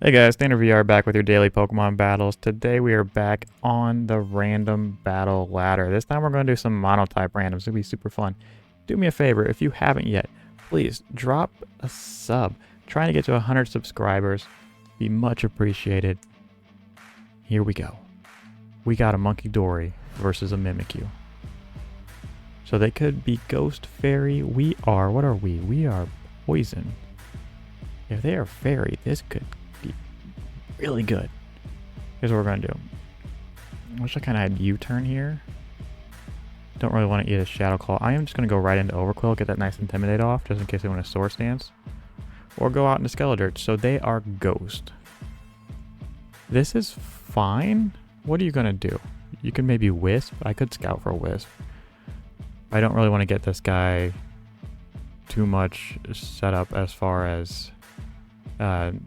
Hey guys, StandardVR back with your daily Pokemon battles. Today we are back on the random battle ladder. This time we're going to do some Monotype randoms. It's going to be super fun. Do me a favor, if you haven't yet, please drop a sub. Trying to get to 100 subscribers. Be much appreciated. Here we go. We got a Monkey Dory versus a Mimikyu. So they could be Ghost Fairy. We are, what are we? We are Poison. If they are Fairy, this could be really good. Here's what we're going to do. I wish I kind of had U-turn here. Don't really want to eat a Shadow Claw. I am just going to go right into Overquill, get that nice Intimidate off, just in case they want a Sword Stance. Or go out into Skeledirge. So they are Ghost. This is fine. What are you going to do? You can maybe Wisp. I could Scout for a Wisp. I don't really want to get this guy too much set up as far as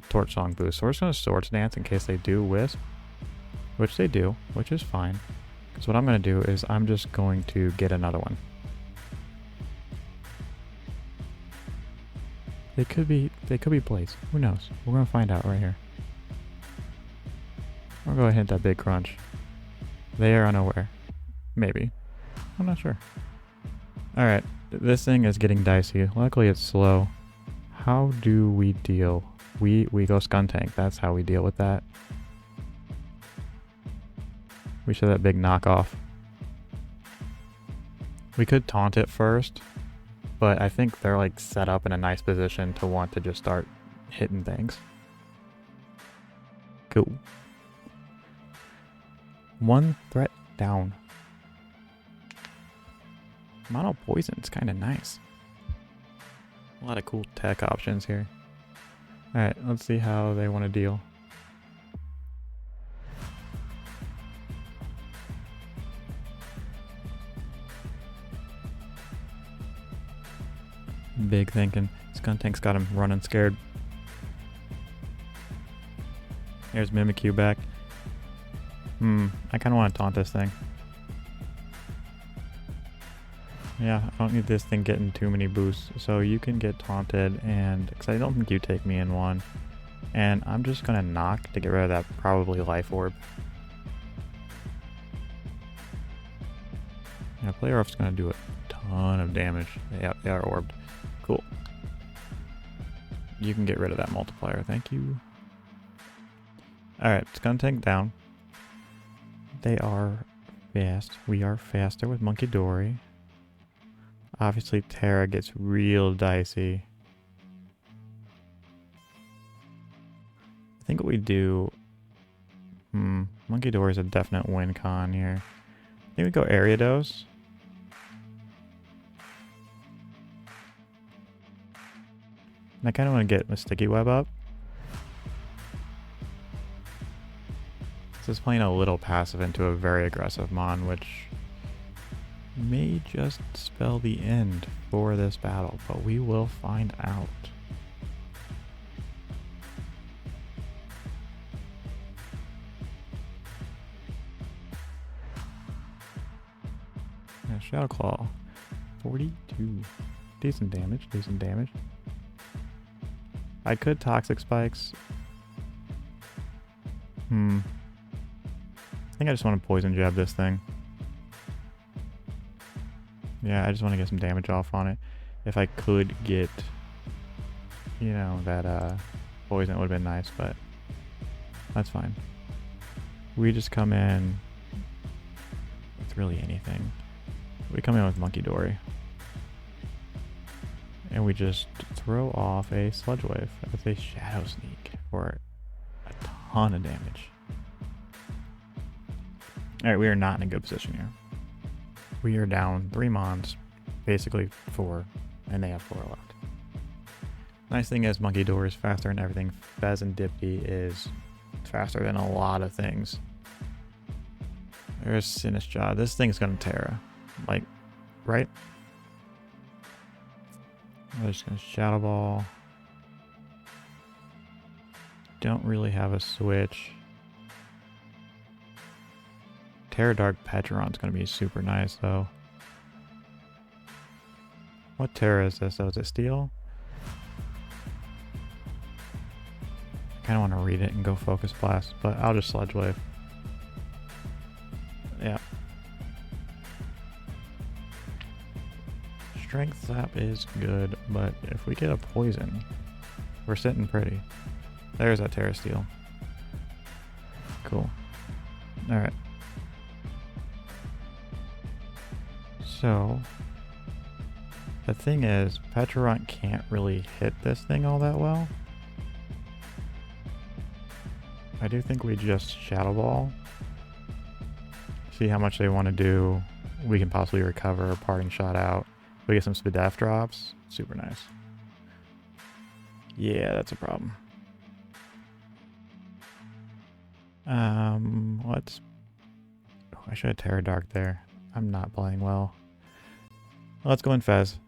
Torch Song boost. So we're just going to Sword Stance in case they do Wisp. Which they do, which is fine. Because what I'm going to do is I'm just going to get another one. They could be Blaze. Who knows? We're going to find out right here. I'll go ahead and hit that big crunch. They are unaware. Maybe. I'm not sure. Alright. This thing is getting dicey. Luckily it's slow. How do we deal? We go Skuntank. That's how we deal with that. We show that big knockoff. We could taunt it first, but I think they're like set up in a nice position to want to just start hitting things. Cool. One threat down. Mono Poison's kind of nice. A lot of cool tech options here. Alright, let's see how they want to deal. Big thinking. Skuntank's got him running scared. Here's Mimikyu back. I kind of want to taunt this thing. Yeah, I don't need this thing getting too many boosts. So you can get taunted, and because I don't think you take me in one. And I'm just going to knock to get rid of that probably Life Orb. Yeah, Player Off's going to do a ton of damage. Yeah, they are orbed. Cool. You can get rid of that multiplier. Thank you. Alright, Skuntank down. They are fast. We are faster with Monkey Dory. Obviously, Terra gets real dicey. I think what we do... Monkey Dory is a definite win con here. I think we go Ariados. And I kind of want to get my Sticky Web up. This is playing a little passive into a very aggressive Mon, which may just spell the end for this battle, but we will find out. Yeah, Shadow Claw. 42. Decent damage, decent damage. I could Toxic Spikes. I think I just want to Poison Jab this thing. Yeah, I just want to get some damage off on it. If I could get, you know, that poison, it would have been nice, but that's fine. We just come in with really anything. We come in with Monkey Dory. And we just throw off a Sludge Wave with a Shadow Sneak for a ton of damage. Alright, we are not in a good position here. We are down 3 Mons, basically 4, and they have 4 left. Nice thing is Monkey Dory is faster than everything. Fezandipiti is faster than a lot of things. There's Sinistcha. This thing's gonna Terra. Like, right? I'm just gonna Shadow Ball. Don't really have a switch. Terra Dark Petron's gonna be super nice though. What Terra is this though? Is it Steel? kind of want to read it and go Focus Blast, but I'll just Sludge Wave. Yeah. Strength Zap is good, but if we get a Poison, we're sitting pretty. There's that Terra Steel. Cool. Alright. So, the thing is, Petrarunt can't really hit this thing all that well. I do think we just Shadow Ball. See how much they want to do. We can possibly recover a Parting Shot out. We get some Spadef drops. Super nice. Yeah, that's a problem. Let's... Oh, I should have Terra Dark there. I'm not playing well. Let's go in Fez.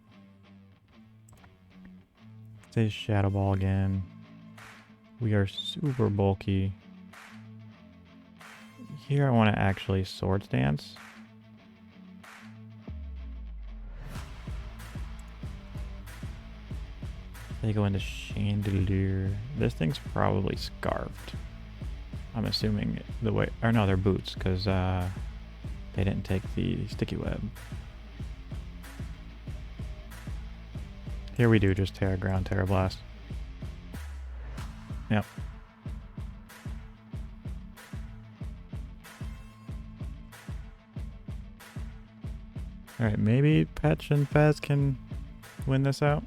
Say Shadow Ball again. We are super bulky. Here I want to actually Swords Dance. They go into Chandelier. This thing's probably Scarfed. I'm assuming the way... Or no, they're Boots, because they didn't take the Sticky Web. Here we do just Terra Ground, Terra Blast. Yep. Alright, maybe Petch and Fez can win this out.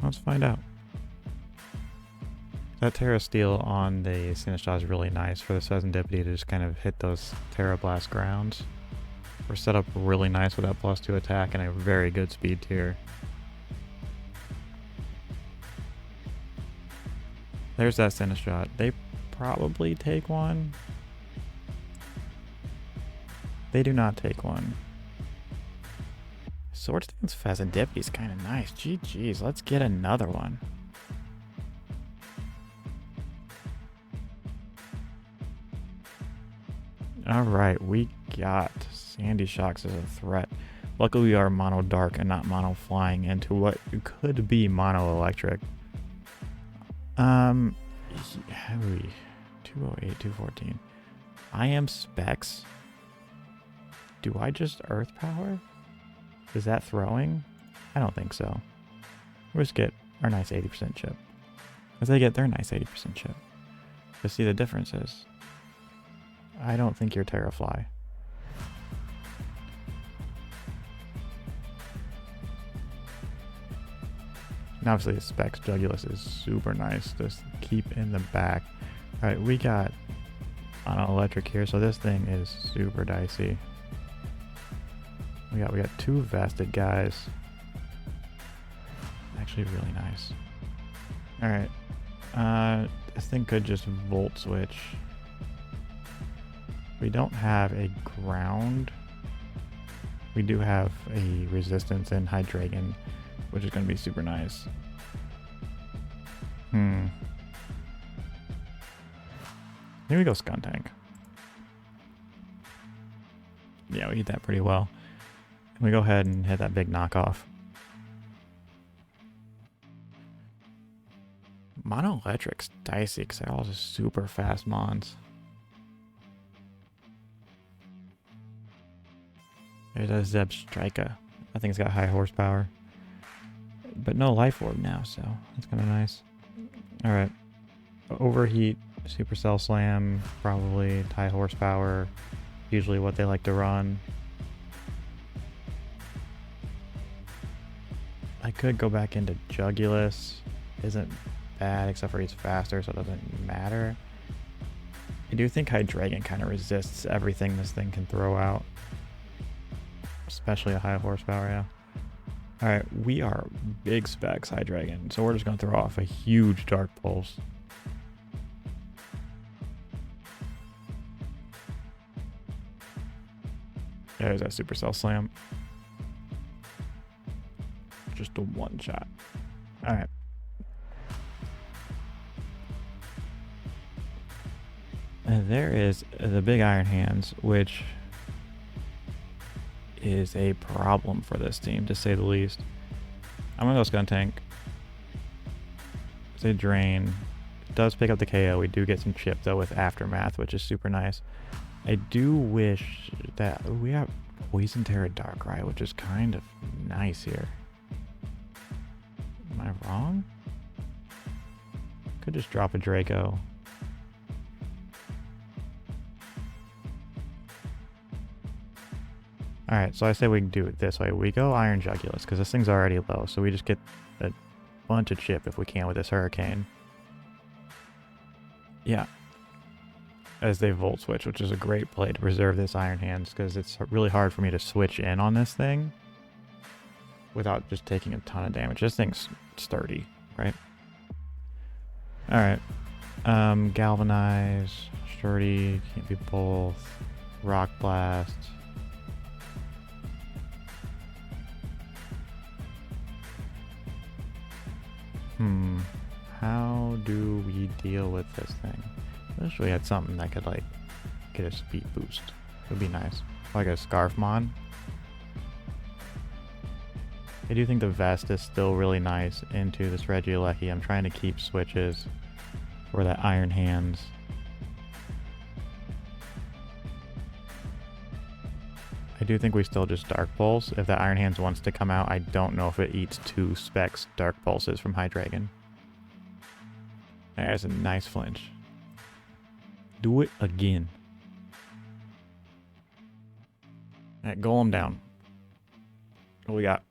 Let's find out. That Terra Steel on the Sinistcha is really nice for the Fezandipiti to just kind of hit those Terra Blast grounds. We're set up really nice with that +2 attack and a very good speed tier. There's that Sinistcha. They probably take one. They do not take one. Swords Dance Fezandipiti is kind of nice. GG's, let's get another one. Alright, we got Sandy Shocks as a threat. Luckily we are Mono Dark and not Mono Flying into what could be Mono Electric. 208, 214. I am Specs. Do I just Earth Power? Is that throwing? I don't think so. We'll just get our nice 80% chip. As they get their nice 80% chip. But see, the difference is, I don't think you're Terrafly. And obviously the Specs Jugulus is super nice to keep in the back. Alright, we got Mono Electric here, so this thing is super dicey. We got 2 vested guys. Actually really nice. Alright. This thing could just Volt Switch. We don't have a ground. We do have a resistance in Hydreigon, which is going to be super nice. Here we go, Skuntank. Yeah, we eat that pretty well. And we go ahead and hit that big knockoff. Mono Electric's dicey because they're all just super fast mons. There's a Zeb Strika. I think it's got high horsepower. But no Life Orb now, so that's kind of nice. Alright. Overheat, Supercell Slam, probably high horsepower. Usually what they like to run. I could go back into Jugulus. Isn't bad, except for he's faster, so it doesn't matter. I do think Hydreigon kind of resists everything this thing can throw out. Especially a high horsepower, yeah. Alright, we are big specs Hydreigon, so we're just going to throw off a huge Dark Pulse. There's that Supercell Slam. Just a one shot. Alright. There is the big Iron Hands, which is a problem for this team, to say the least. I'm gonna go Skuntank. Say Drain. does pick up the KO. We do get some chip though with Aftermath, which is super nice. I do wish that we have Poison Terra Darkrai, which is kind of nice here. Am I wrong? Could just drop a Draco. Alright, so I say we do it this way. We go Iron Jugulus, because this thing's already low, so we just get a bunch of chip if we can with this Hurricane. Yeah. As they Volt Switch, which is a great play to preserve this Iron Hands, because it's really hard for me to switch in on this thing without just taking a ton of damage. This thing's sturdy, right? Alright. Galvanize, sturdy, can't be both. Rock Blast. How do we deal with this thing? I wish we had something that could, like, get a speed boost. It would be nice. Like a Scarfmon. I do think the Vest is still really nice into this Regieleki. I'm trying to keep switches for that Iron Hands. I do think we still just Dark Pulse. If that Iron Hands wants to come out, I don't know if it eats 2 specs Dark Pulses from Hydreigon. There's a nice flinch. Do it again. Alright, Golem down. What we got?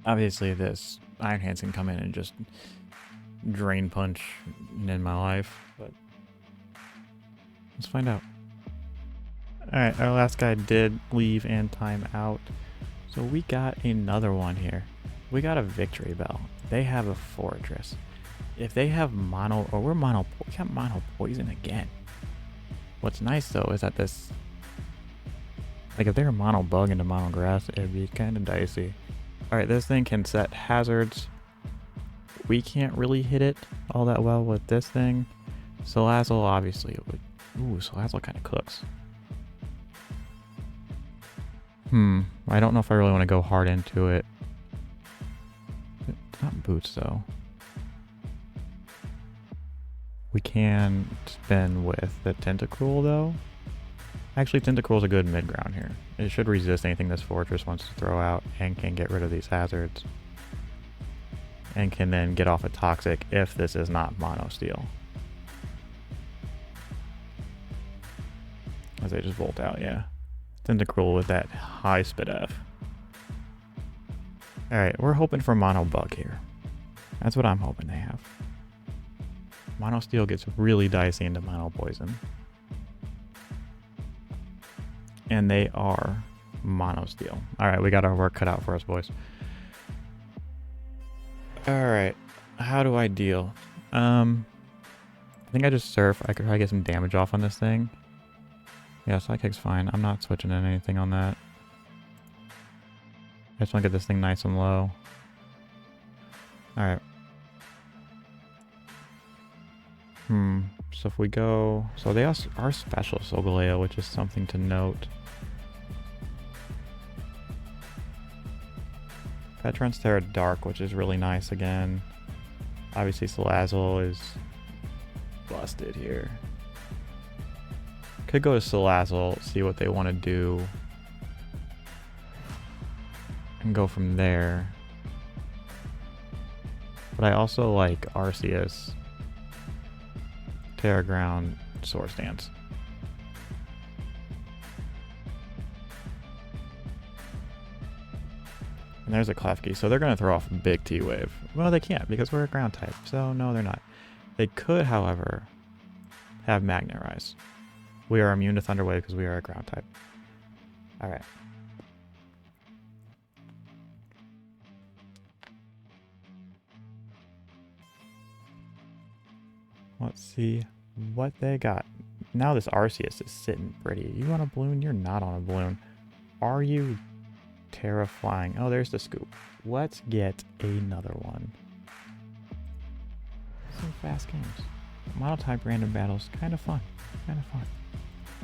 Obviously this Iron Hands can come in and just Drain Punch in my life, but let's find out. Alright, our last guy did leave and time out. So we got another one here. We got a Victory Bell. They have a Fortress. If they have mono, or we got mono poison again. What's nice though is that this, like if they're mono bug into mono grass, it'd be kind of dicey. Alright, this thing can set hazards. We can't really hit it all that well with this thing. Salazzle obviously it would. Ooh, Salazzle kind of cooks. I don't know if I really want to go hard into it. It's not Boots though. We can spin with the Tentacruel though. Actually, Tentacruel's a good mid-ground here. It should resist anything this Fortress wants to throw out and can get rid of these hazards. And can then get off a Toxic if this is not Mono Steel. As they just Volt out, yeah. Tentacruel with that high Spit F. Alright, we're hoping for Mono Bug here. That's what I'm hoping they have. Mono Steel gets really dicey into Mono Poison. And they are Mono Steel. Alright, we got our work cut out for us, boys. Alright, how do I deal? I think I just Surf. I could probably get some damage off on this thing. Yeah, Psychic's fine. I'm not switching in anything on that. I just want to get this thing nice and low. Alright. So if we go... So they also are special Solgaleo, which is something to note. Petron's Terra Dark, which is really nice again. Obviously Salazzle is busted here. Could go to Salazzle, see what they want to do. And go from there. But I also like Arceus, Terra Ground, Swords Dance. And there's a Klefki, so they're going to throw off a big T-Wave. Well, they can't because we're a ground type, so no, they're not. They could, however, have Magnet Rise. We are immune to Thunder Wave because we are a ground type. Alright. Let's see what they got. Now this Arceus is sitting pretty. You on a balloon? You're not on a balloon. Are you terrifying? Oh, there's the scoop. Let's get another one. Some fast games. Monotype Random Battles. Kind of fun. Kind of fun.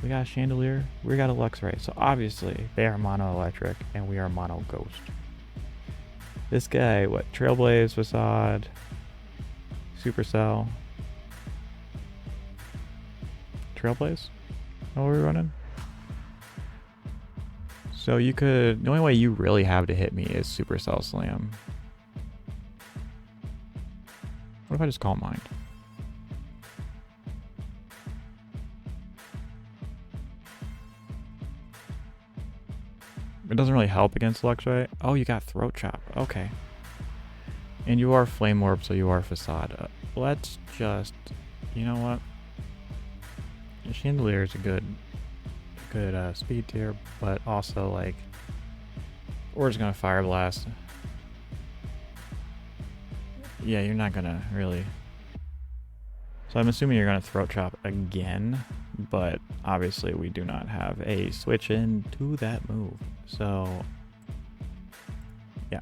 We got a Chandelier. We got a Luxray. So obviously they are mono electric and we are mono ghost. This guy, what? Trailblaze, Facade, Supercell. Trailblaze? What are we running? So you could, the only way you really have to hit me is Supercell Slam. What if I just Calm Mind? It doesn't really help against Luxray. Oh, you got Throat Chop. Okay. And you are Flame Orb, so you are Facade. Let's just, you know what? Chandelier is a good speed tier, but also like we're just gonna Fire Blast. Yeah, you're not gonna really. So I'm assuming you're gonna Throat Chop again, but obviously we do not have a switch in to that move. So yeah.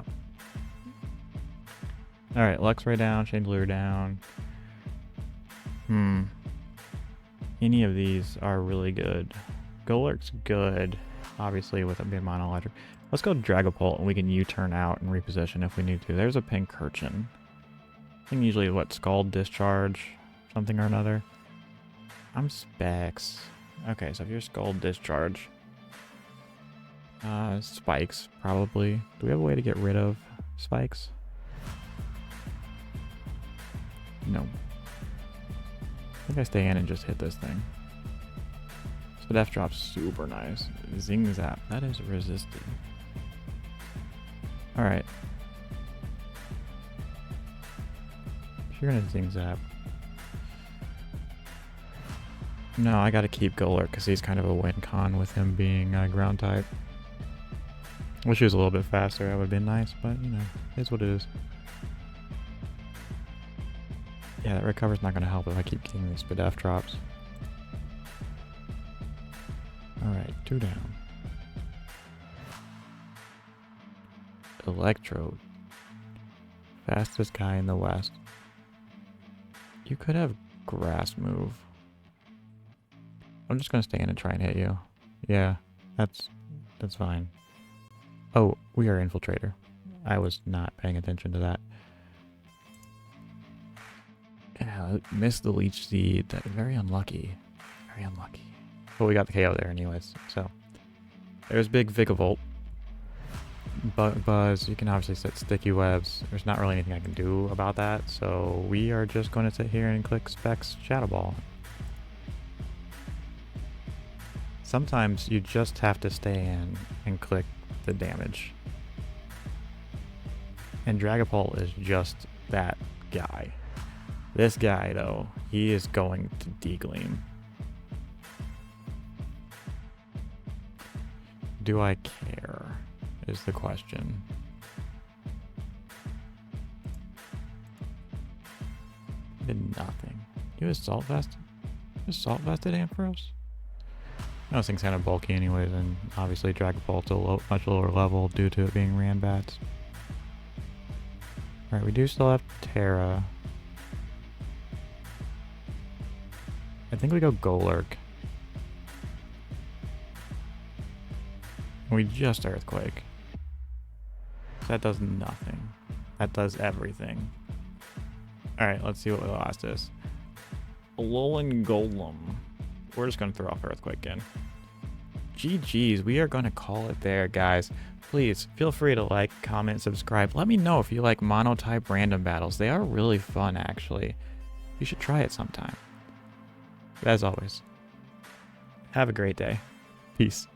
All right, Luxray down, Chandelier down. Any of these are really good. Golurk's good, obviously, with it being mono electric. Let's go Dragapult and we can U-turn out and reposition if we need to. There's a Pincurchin. I think usually what, Scald, Discharge, something or another. I'm Specs. Okay, so if you're Scald, Discharge. Spikes, probably. Do we have a way to get rid of Spikes? No. I think I stay in and just hit this thing. So Def Drop's super nice. Zing Zap, that is resisted. Alright. If you're gonna Zing Zap. No, I gotta keep Golurk because he's kind of a win con with him being ground type. Wish he was a little bit faster, that would have been nice, but you know, it's what it is. Yeah, that recover's not gonna help if I keep getting these Spadef drops. Alright, 2 down. Electrode. Fastest guy in the West. You could have Grass move. I'm just gonna stand and try and hit you. Yeah, that's fine. Oh, we are Infiltrator. I was not paying attention to that. Yeah, missed the Leech Seed. Very unlucky. Very unlucky. But we got the KO there anyways. So there's big Vigavolt. Buzz, you can obviously set Sticky Webs. There's not really anything I can do about that. So we are just going to sit here and click Specs Shadow Ball. Sometimes you just have to stay in and click the damage. And Dragapult is just that guy. This guy, though, he is going to Degleam. Do I care, is the question. Did nothing. You Assault Vested? Assault Vested Ampharos? Those things kind of bulky anyways, and obviously Dragapult's a much lower level due to it being Ranbats. Alright, we do still have Terra. I think we go Golurk. We just Earthquake. That does nothing. That does everything. Alright, let's see what the last is. Alolan Golem. We're just going to throw off Earthquake again. GG's, we are going to call it there, guys. Please, feel free to like, comment, subscribe. Let me know if you like Monotype Random Battles. They are really fun, actually. You should try it sometime. As always, have a great day. Peace.